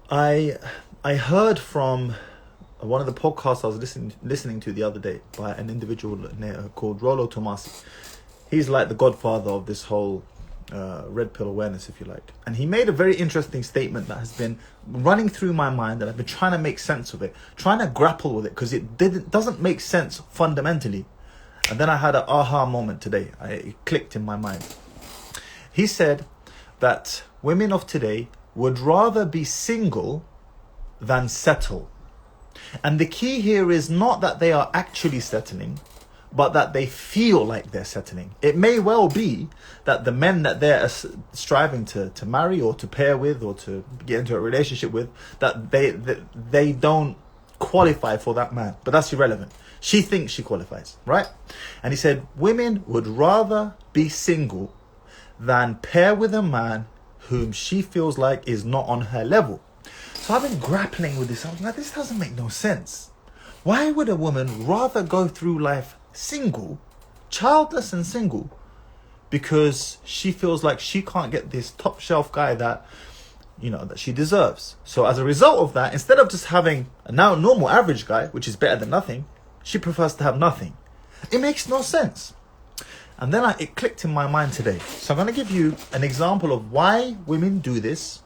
I I heard from one of the podcasts I was listening to the other day by an individual called Rollo Tomasi. He's like the godfather of this whole red pill awareness, if you like. And he made a very interesting statement that has been running through my mind, and I've been trying to make sense of it, trying to grapple with it, because doesn't make sense fundamentally. And then I had an aha moment today. It clicked in my mind. He said that women of today would rather be single than settle. And the key here is not that they are actually settling, but that they feel like they're settling. It may well be that the men that they're striving to marry or to pair with or to get into a relationship with, that they don't qualify for that man. But that's irrelevant. She thinks she qualifies, right? And he said women would rather be single than pair with a man whom she feels like is not on her level. So I've been grappling with this. I was like, this doesn't make no sense. Why would a woman rather go through life single, childless and single, because she feels like she can't get this top shelf guy that she deserves? So as a result of that, instead of just having a now normal average guy, which is better than nothing, she prefers to have nothing. It makes no sense. And then it clicked in my mind today. So I'm going to give you an example of why women do this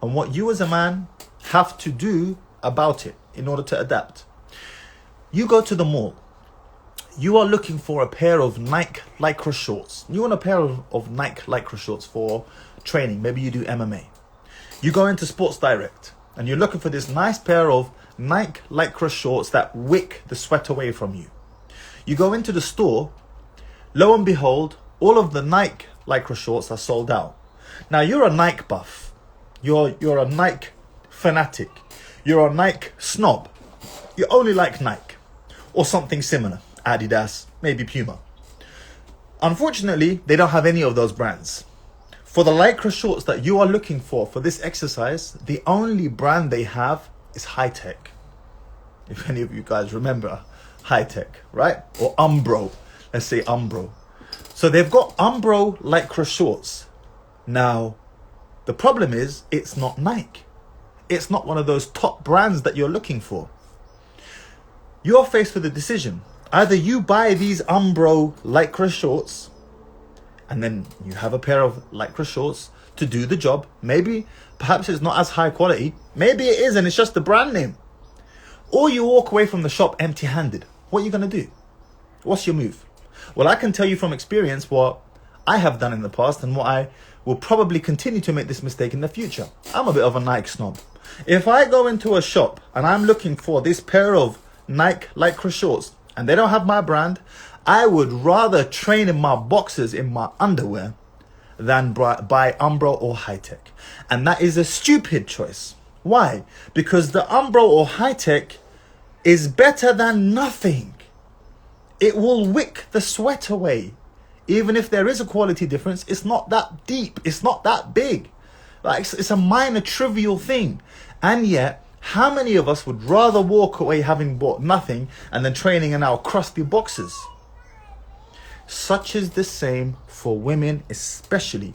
and what you as a man have to do about it in order to adapt. You go to the mall. You are looking for a pair of Nike Lycra shorts. You want a pair of Nike Lycra shorts for training. Maybe you do MMA. You go into Sports Direct and you're looking for this nice pair of Nike Lycra shorts that wick the sweat away from you. You go into the store. Lo and behold, all of the Nike Lycra shorts are sold out. Now you're a Nike buff. You're a Nike fanatic. You're a Nike snob. You only like Nike or something similar. Adidas, maybe Puma. Unfortunately, they don't have any of those brands. For the Lycra shorts that you are looking for this exercise, the only brand they have is High Tech. If any of you guys remember High Tech, right? Or Umbro. Let's say Umbro. So they've got Umbro Lycra shorts. Now, the problem is it's not Nike. It's not one of those top brands that you're looking for. You're faced with a decision. Either you buy these Umbro Lycra shorts, and then you have a pair of Lycra shorts to do the job. Perhaps it's not as high quality. Maybe it is, and it's just the brand name. Or you walk away from the shop empty-handed. What are you going to do? What's your move? Well, I can tell you from experience what I have done in the past and what I will probably continue to make this mistake in the future. I'm a bit of a Nike snob. If I go into a shop and I'm looking for this pair of Nike Lycra shorts and they don't have my brand, I would rather train in my boxers in my underwear than buy Umbro or High Tech. And that is a stupid choice. Why? Because the Umbro or High Tech is better than nothing. It will wick the sweat away. Even if there is a quality difference, it's not that deep. It's not that big. Like it's a minor, trivial thing. And yet, how many of us would rather walk away having bought nothing and then training in our crusty boxes? Such is the same for women, especially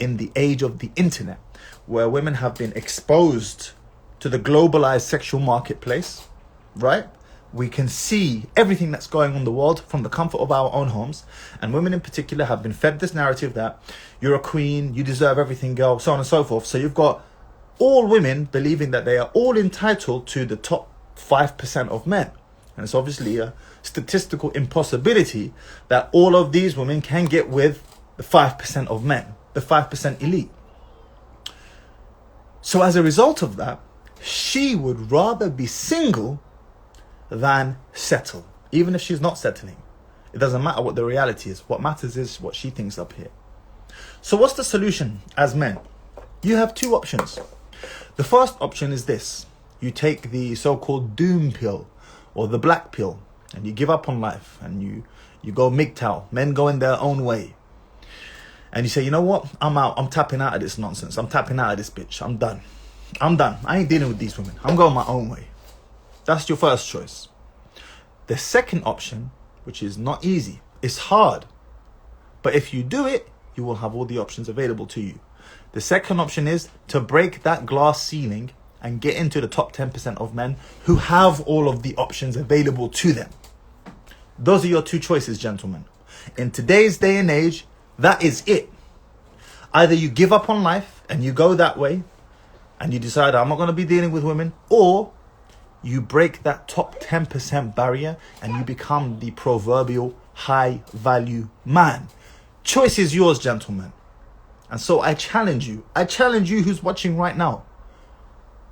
in the age of the internet, where women have been exposed to the globalized sexual marketplace, right? We can see everything that's going on in the world from the comfort of our own homes. And women in particular have been fed this narrative that you're a queen, you deserve everything, girl, so on and so forth. So you've got all women believing that they are all entitled to the top 5% of men. And it's obviously a statistical impossibility that all of these women can get with the 5% of men, the 5% elite. So as a result of that, she would rather be single than settle, even if she's not settling. It doesn't matter what the reality is. What matters is what she thinks up here. So what's the solution as men? You have two options. The first option is this. You take the so-called doom pill or the black pill and you give up on life and you go MGTOW, men going their own way. And you say, you know what? I'm out. I'm tapping out of this nonsense. I'm tapping out of this bitch. I'm done. I ain't dealing with these women. I'm going my own way. That's your first choice. The second option, which is not easy, it's hard. But if you do it, you will have all the options available to you. The second option is to break that glass ceiling and get into the top 10% of men who have all of the options available to them. Those are your two choices, gentlemen. In today's day and age, that is it. Either you give up on life and you go that way and you decide, I'm not going to be dealing with women, or you break that top 10% barrier and you become the proverbial high value man. Choice is yours, gentlemen. And so I challenge you who's watching right now.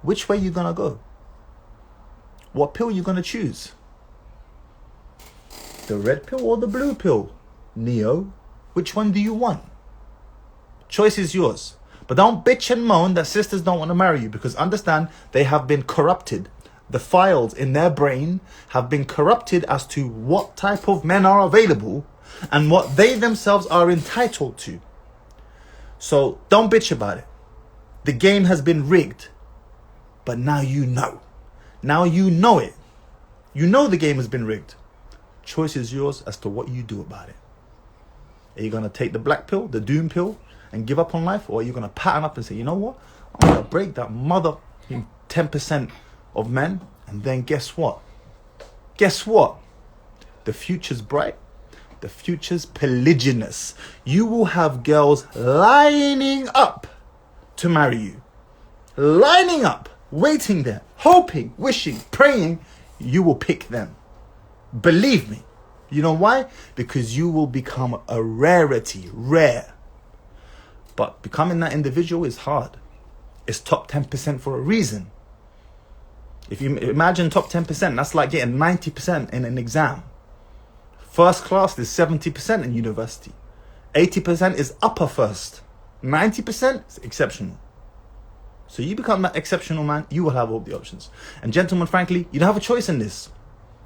Which way you going to go? What pill you going to choose? The red pill or the blue pill? Neo, which one do you want? Choice is yours. But don't bitch and moan that sisters don't want to marry you, because understand, they have been corrupted. The files in their brain have been corrupted as to what type of men are available and what they themselves are entitled to. So don't bitch about it. The game has been rigged. But now you know. Now you know it. You know the game has been rigged. Choice is yours as to what you do about it. Are you going to take the black pill, the doom pill, and give up on life? Or are you going to pattern up and say, you know what? I'm going to break that mother 10% of men. And then guess what? Guess what? The future's bright. The future's polygynous. You will have girls lining up to marry you. Lining up, waiting there, hoping, wishing, praying you will pick them. Believe me. You know why? Because you will become a rarity, rare. But becoming that individual is hard. It's top 10% for a reason. If you imagine top 10%, that's like getting 90% in an exam. First class is 70% in university. 80% is upper first. 90% is exceptional. So you become that exceptional man, you will have all the options. And gentlemen, frankly, you don't have a choice in this.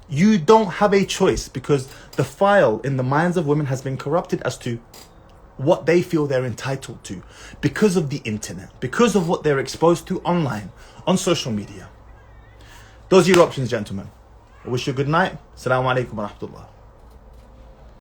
You don't have a choice, because the file in the minds of women has been corrupted as to what they feel they're entitled to because of the internet, because of what they're exposed to online, on social media. Those are your options, gentlemen. I wish you a good night. Assalamu alaikum wa rahmatullah.